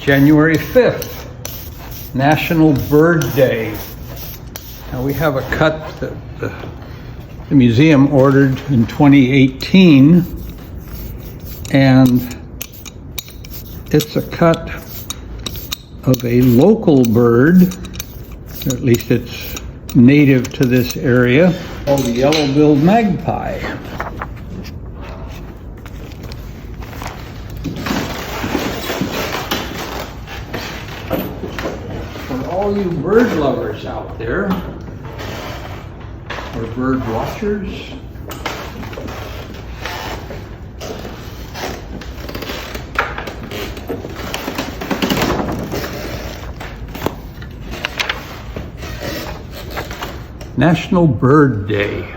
January 5th, National Bird Day. Now we have a cut that the museum ordered in 2018, and it's a cut of a local bird, or at least it's native to this area, called the yellow-billed magpie. For all you bird lovers out there, or bird watchers, National Bird Day.